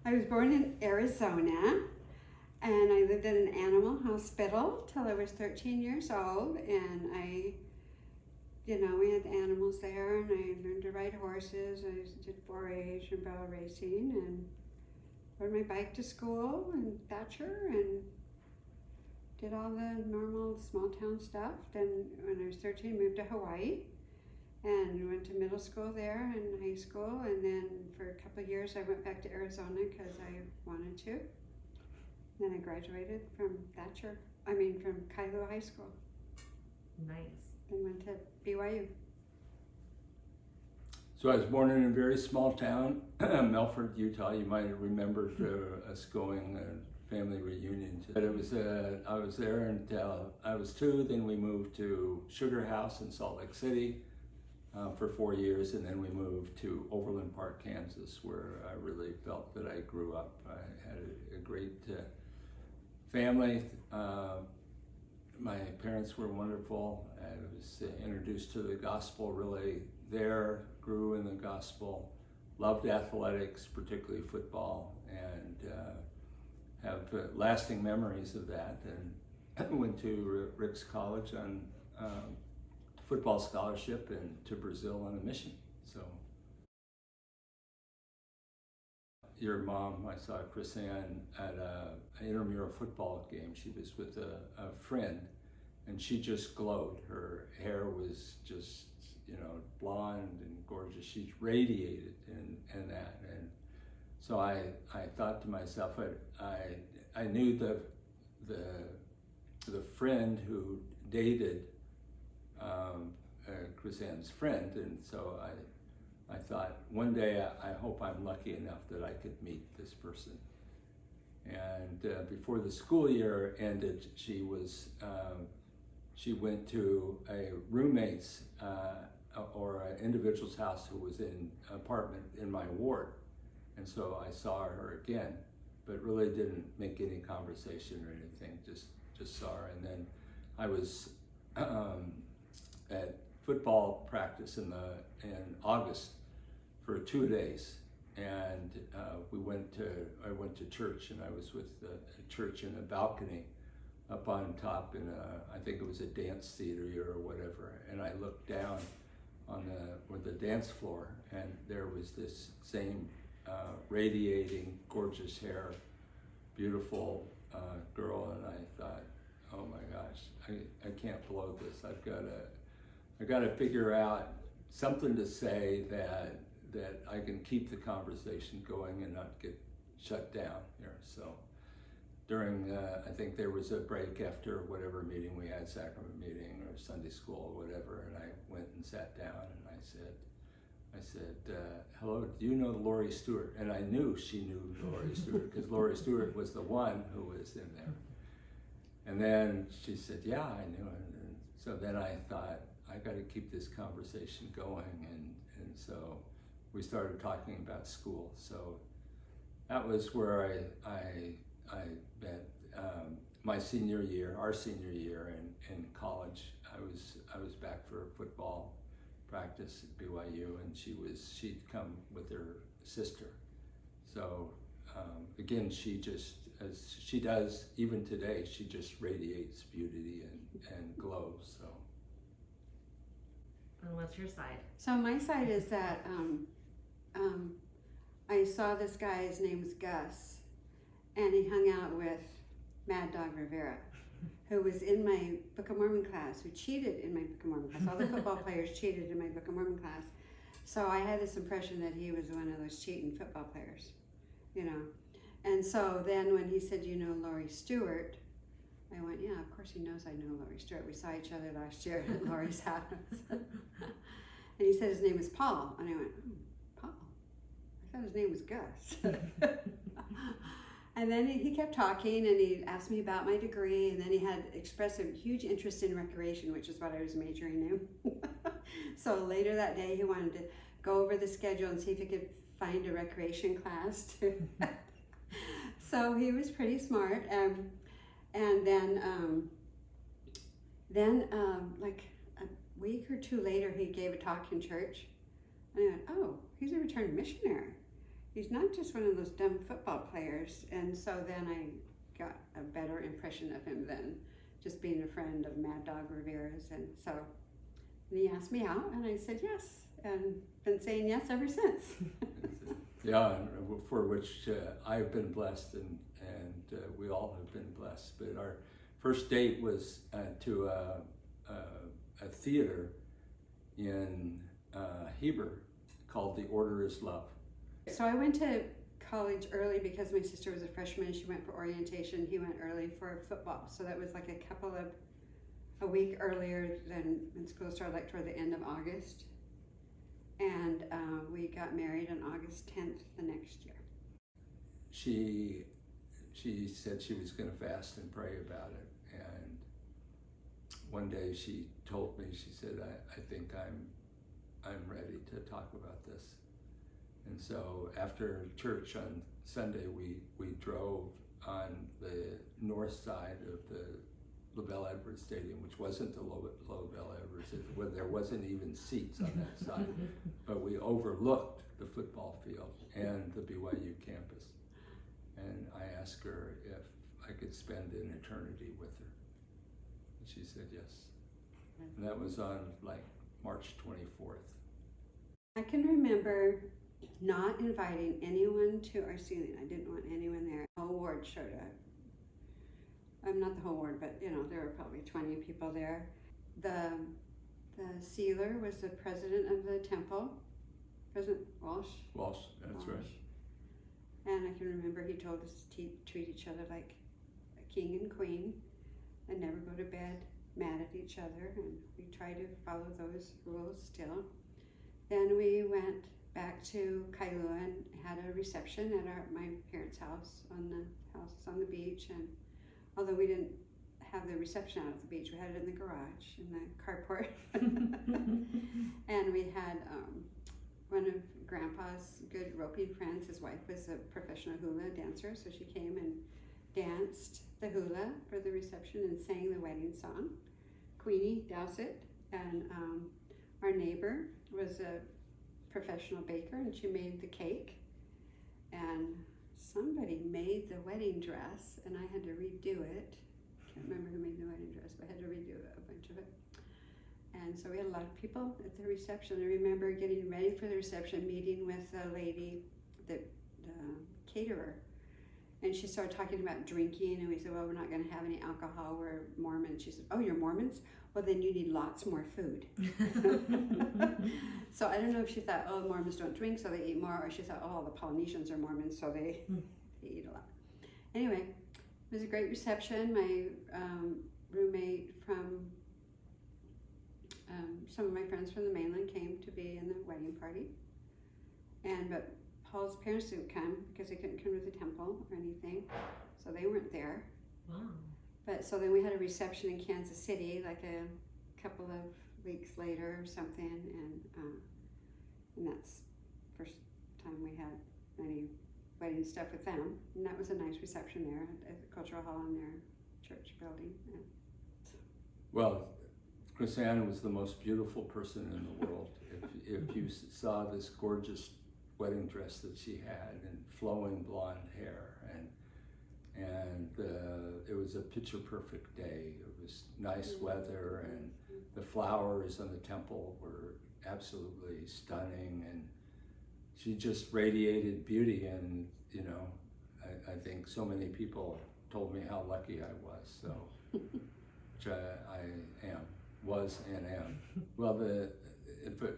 I was born in Arizona, and I lived in an animal hospital till I was 13 years old, and we had animals there, and I learned to ride horses. I did 4-H and barrel racing, and rode my bike to school in Thatcher, and did all the normal small town stuff. Then when I was 13, moved to Hawaii, and went to middle school there and high school, and then for a couple of years I went back to Arizona because I wanted to. Then I graduated from Kailua High School. Nice. Then went to BYU. So I was born in a very small town, Melford, Utah. You might have remembered us going a family reunion. But I was there until I was 2. Then we moved to Sugar House in Salt Lake City for 4 years, and then we moved to Overland Park, Kansas, where I really felt that I grew up. I had a great family. My parents were wonderful. I was introduced to the gospel really there, grew in the gospel, loved athletics, particularly football, and have lasting memories of that. And I went to Rick's College on football scholarship and to Brazil on a mission. So your mom, I saw Kris at an intramural football game. She was with a friend, and she just glowed. Her hair was just, blonde and gorgeous. She radiated and that. And so I thought to myself, I knew the friend who dated Kris Ann's friend, and so I thought one day I hope I'm lucky enough that I could meet this person. And before the school year ended, she went to a roommate's or an individual's house who was in an apartment in my ward, and so I saw her again, but really didn't make any conversation or anything. Just saw her, and then I was at football practice in August for 2 days, and I went to church, and I was with the church in a balcony up on top in I think it was a dance theater or whatever, and I looked down on the dance floor, and there was this same radiating, gorgeous hair, beautiful girl, and I thought, oh my gosh, I can't blow this. I got to figure out something to say that I can keep the conversation going and not get shut down here. So during, I think there was a break after whatever meeting we had, sacrament meeting or Sunday school or whatever, and I went and sat down, and I said, hello, do you know Lori Stewart? And I knew she knew Lori Stewart because Lori Stewart was the one who was in there. And then she said, yeah, I knew it. And so then I thought, I got to keep this conversation going, and so we started talking about school. So that was where I met my senior year, our senior year in college. I was back for football practice at BYU, and she'd come with her sister. So again, she just, as she does even today, she just radiates beauty and glows. So. And what's your side? So my side is that I saw this guy, his name was Gus, and he hung out with Mad Dog Rivera, who was in my Book of Mormon class, who cheated in my Book of Mormon class. All the football players cheated in my Book of Mormon class. So I had this impression that he was one of those cheating football players, And so then when he said, Lori Stewart, I went, yeah, of course he knows I know Lori Stewart. We saw each other last year at Lori's house. And he said his name was Paul. And I went, Paul? I thought his name was Gus. And then he kept talking, and he asked me about my degree, and then he had expressed a huge interest in recreation, which is what I was majoring in. So later that day, he wanted to go over the schedule and see if he could find a recreation class too. So he was pretty smart. And then like a week or two later, he gave a talk in church. And I went, oh, he's a returned missionary. he's not just one of those dumb football players. And so then I got a better impression of him than just being a friend of Mad Dog Rivera's. And so he asked me out, and I said yes, and been saying yes ever since. Yeah, for which I've been blessed, and we all have been blessed. But our first date was to a theater in Heber called The Order is Love. So I went to college early because my sister was a freshman and she went for orientation. He went early for football. So that was like a week earlier than when school started, like toward the end of August. And we got married on August 10th the next year. She said she was going to fast and pray about it. And one day she told me, she said, I think I'm ready to talk about this. And so after church on Sunday, we drove on the north side of the LaBelle Edwards Stadium, which wasn't the LaBelle Edwards. There wasn't even seats on that side, but we overlooked the football field and the BYU campus. And I asked her if I could spend an eternity with her. And she said yes. And that was on like March 24th. I can remember not inviting anyone to our ceiling. I didn't want anyone there. The whole ward showed up. Not the whole ward, but there were probably 20 people there. The sealer was the president of the temple, President Walsh. Walsh, that's right. And I can remember he told us to treat each other like a king and queen and never go to bed mad at each other. And we try to follow those rules still. Then we went back to Kailua and had a reception at my parents' house on the beach. And although we didn't have the reception out at the beach, we had it in the garage, in the carport. And we had one of Grandpa's good roping friends, his wife was a professional hula dancer, so she came and danced the hula for the reception and sang the wedding song, Queenie Dowsett. And our neighbor was a professional baker, and she made the cake. And somebody made the wedding dress, and I had to redo it. Can't remember who made the wedding dress, but I had to redo a bunch of it. And so we had a lot of people at the reception. I remember getting ready for the reception, meeting with a lady, the caterer, and she started talking about drinking, and we said, well, we're not going to have any alcohol, we're Mormons. She said, oh, you're Mormons? Well, then you need lots more food. So I don't know if she thought, oh, Mormons don't drink, so they eat more, or she thought, oh, all the Polynesians are Mormons, so they eat a lot. Anyway, it was a great reception. My roommate from, some of my friends from the mainland came to be in the wedding party. But Paul's parents didn't come because they couldn't come to the temple or anything, so they weren't there. Wow. But so then we had a reception in Kansas City, like a couple of weeks later or something, and that's the first time we had any wedding stuff with them. And that was a nice reception there at the Cultural Hall in their church building. And well, Kris Ann was the most beautiful person in the world. If you saw this gorgeous wedding dress that she had and flowing blonde hair, and it was a picture perfect day. It was nice weather, and the flowers on the temple were absolutely stunning, and she just radiated beauty. And I think so many people told me how lucky I was, so which I was and am. Well,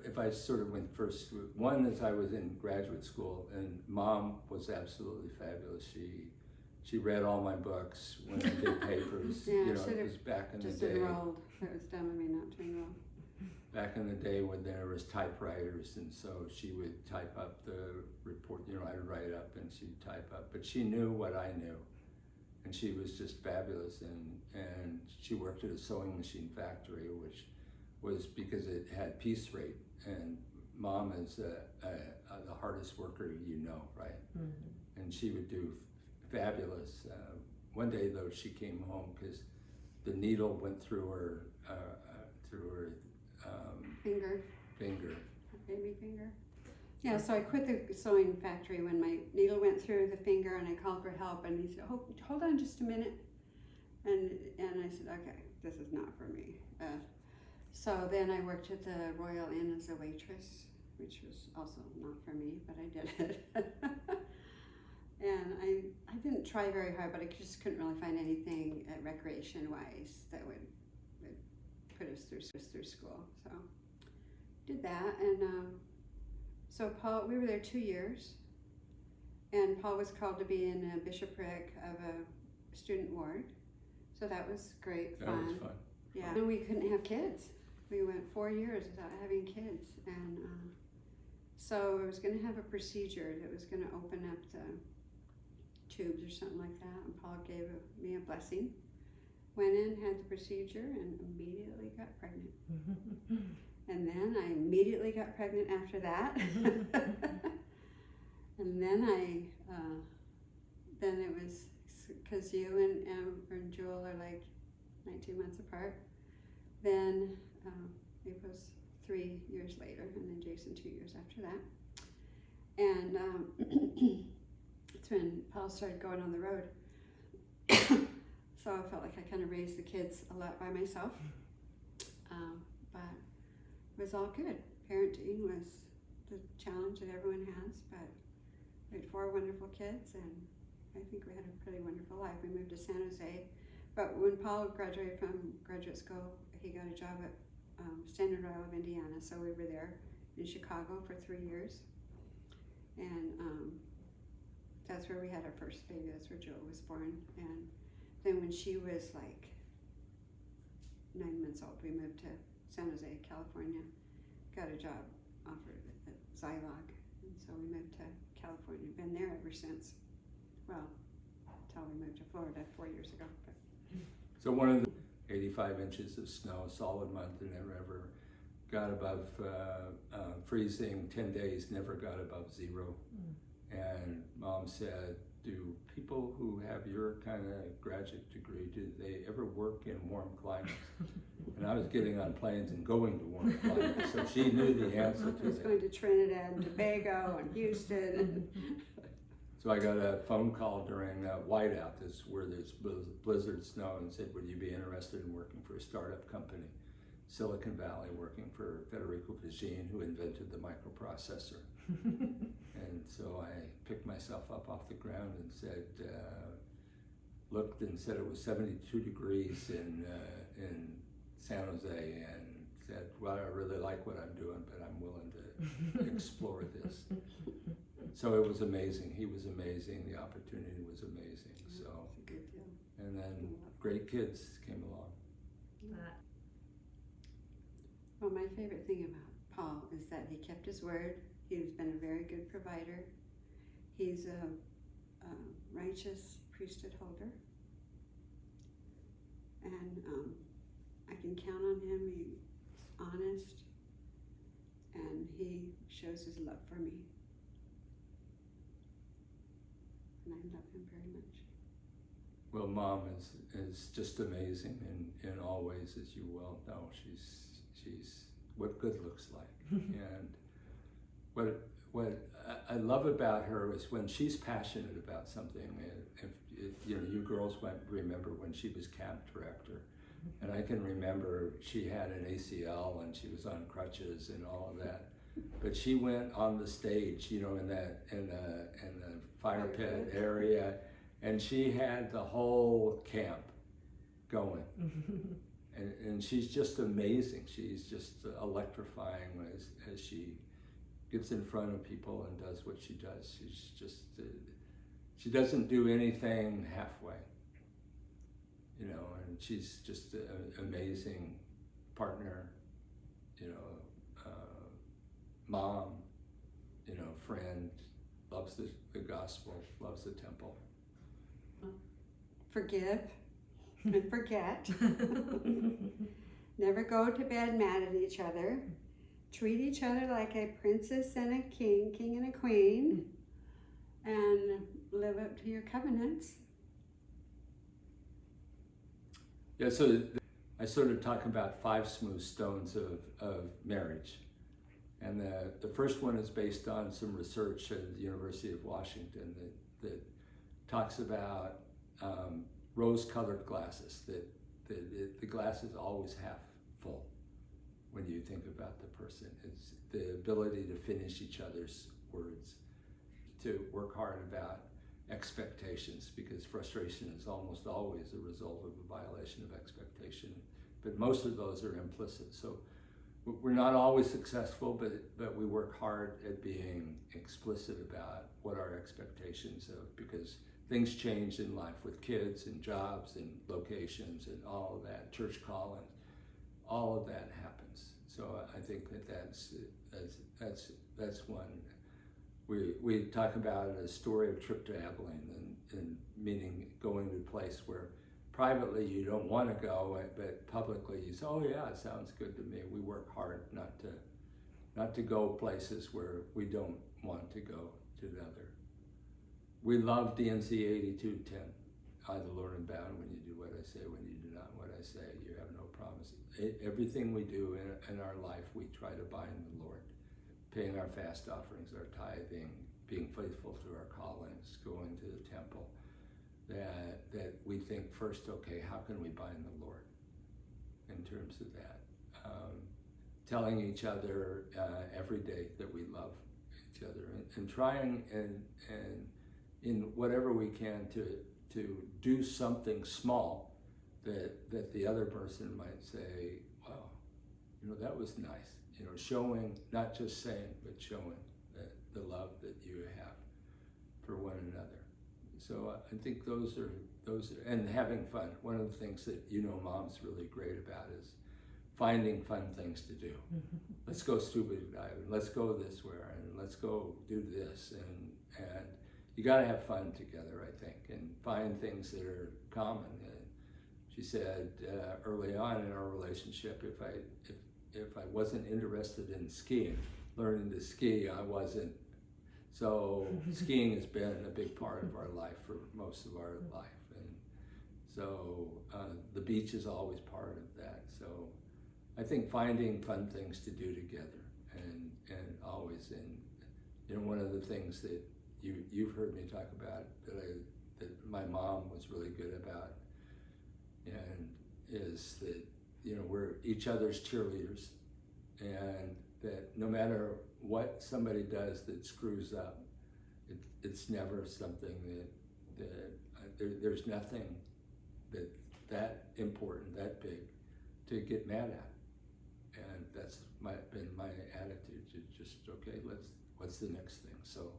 if I sort of went first, one is I was in graduate school, and Mom was absolutely fabulous. She read all my books when I did papers. Yeah, it was back in the just day. enrolled. That was dumb of me not to enroll. Back in the day when there was typewriters, and so she would type up the report. I'd write up and she'd type up. But she knew what I knew, and she was just fabulous. And she worked at a sewing machine factory, which was because it had piece rate. And Mom is the hardest worker right? Mm-hmm. And she would do fabulous. One day though, she came home because the needle went through her Finger. Finger. Baby finger. Yeah, so I quit the sewing factory when my needle went through the finger, and I called for help, and he said, "Oh, hold on just a minute," and I said, "Okay, this is not for me." So then I worked at the Royal Inn as a waitress, which was also not for me, but I did it. And I didn't try very hard, but I just couldn't really find anything recreation-wise that would put us through school. So did that, and so Paul, we were there 2 years, and Paul was called to be in a bishopric of a student ward, so that was great fun. That was fun. Yeah, and we couldn't have kids. We went 4 years without having kids, and so I was going to have a procedure that was going to open up the tubes or something like that, and Paul gave me a blessing. Went in, had the procedure, and immediately got pregnant. And then I immediately got pregnant after that. And then then it was, because you and Jewel are like 19 months apart, then it was 3 years later, and then Jason 2 years after that. And that's when Paul started going on the road. So I felt like I kind of raised the kids a lot by myself, but it was all good. Parenting was the challenge that everyone has, but we had 4 wonderful kids, and I think we had a pretty wonderful life. We moved to San Jose, but when Paul graduated from graduate school, he got a job at Standard Oil of Indiana, so we were there in Chicago for 3 years, and that's where we had our first baby. That's where Joe was born. And then when she was like 9 months old, we moved to San Jose, California, got a job offered at Zilog, and so we moved to California. Been there ever since. Well, until we moved to Florida 4 years ago. But. So one of the 85 inches of snow, solid month, and never ever got above freezing. 10 days, never got above 0. And Mom said, "Do people who have your kind of graduate degree, do they ever work in warm climates?" And I was getting on planes and going to warm climates, so she knew the answer to I was that. going to Trinidad and Tobago and Houston. So I got a phone call during whiteout, this where there's blizzard snow, and said, "Would you be interested in working for a startup company, Silicon Valley, working for Federico Faggin, who invented the microprocessor?" And so I picked myself up off the ground and said, looked and said it was 72 degrees in San Jose, and said, "Well, I really like what I'm doing, but I'm willing to explore this." So it was amazing. He was amazing. The opportunity was amazing. So, It's a good deal. and then great kids came along. Well, my favorite thing about Paul is that he kept his word. He's been a very good provider. He's a righteous priesthood holder. And I can count on him. He's honest. And he shows his love for me. And I love him very much. Well, Mom is just amazing in all ways, as you well know. She's what good looks like. And what I love about her is when she's passionate about something. If you girls might remember when she was camp director, and I can remember she had an ACL and she was on crutches and all of that. But she went on the stage, in the fire pit area, and she had the whole camp going. And she's just amazing. She's just electrifying as she gets in front of people and does what she does. She's just, she doesn't do anything halfway, and she's just an amazing partner, mom, friend, loves the gospel, loves the temple. Forgive and forget. Never go to bed mad at each other. Treat each other like a princess and a king and a queen, and live up to your covenants. Yeah, so I sort of talk about 5 smooth stones of marriage. And And the first one is based on some research at the University of Washington that talks about rose-colored glasses, that the glass is always half full when you think about the person. It's the ability to finish each other's words, to work hard about expectations, because frustration is almost always a result of a violation of expectation, but most of those are implicit. So we're not always successful, but we work hard at being explicit about what our expectations of, because things change in life with kids and jobs and locations and all of that, church calling, all of that happens. So I think that's one. We talk about a story of trip to Abilene, and meaning going to a place where privately you don't want to go, but publicly you say, oh yeah, it sounds good to me. We work hard not to go places where we don't want to go together. We love DNC 82:10. I, the Lord, am bound when you do what I say, when you do not what I say, you have no promise. Everything we do in our life, we try to bind the Lord. Paying our fast offerings, our tithing, being faithful to our callings, going to the temple. That we think first, okay, how can we bind the Lord in terms of that? Telling each other every day that we love each other, and trying and in whatever we can to do something small that the other person might say, wow, that was nice. Showing, not just saying, but showing the love that you have for one another. So I think those are, and having fun. One of the things that Mom's really great about is finding fun things to do. Let's go scuba diving. Let's go this way, and let's go do this, and you got to have fun together, I think, and find things that are common. And she said early on in our relationship, if I wasn't interested in skiing, learning to ski, I wasn't. So skiing has been a big part of our life for most of our life. And so the beach is always part of that. So I think finding fun things to do together and always, and one of the things that you've heard me talk about that my mom was really good about, and is that we're each other's cheerleaders, and that no matter what somebody does that screws up, it's never something that there's nothing that important, that big to get mad at. And that's been my attitude, to just, okay, what's the next thing? So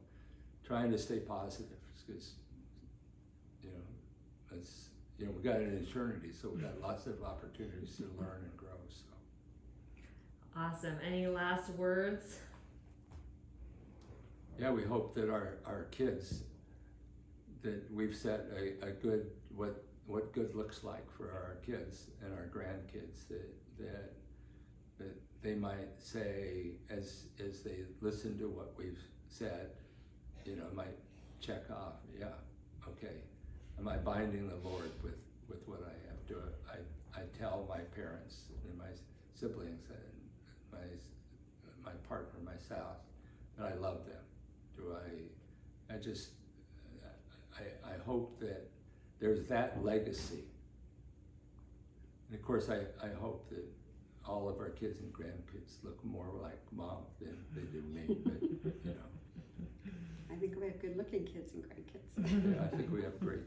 trying to stay positive, because we've got an eternity, so we've got lots of opportunities to learn and grow. So awesome. Any last words? Yeah, we hope that our kids, that we've set a good, what good looks like for our kids and our grandkids, that they might say, as they listen to what we've said, might check off, yeah, okay, am I binding the Lord with what I have to? I tell my parents and my siblings and my partner, my spouse, that I love them. I hope that there's that legacy. And of course, I hope that all of our kids and grandkids look more like Mom than they do me, but I think we have good looking kids and grandkids. Yeah, I think we have great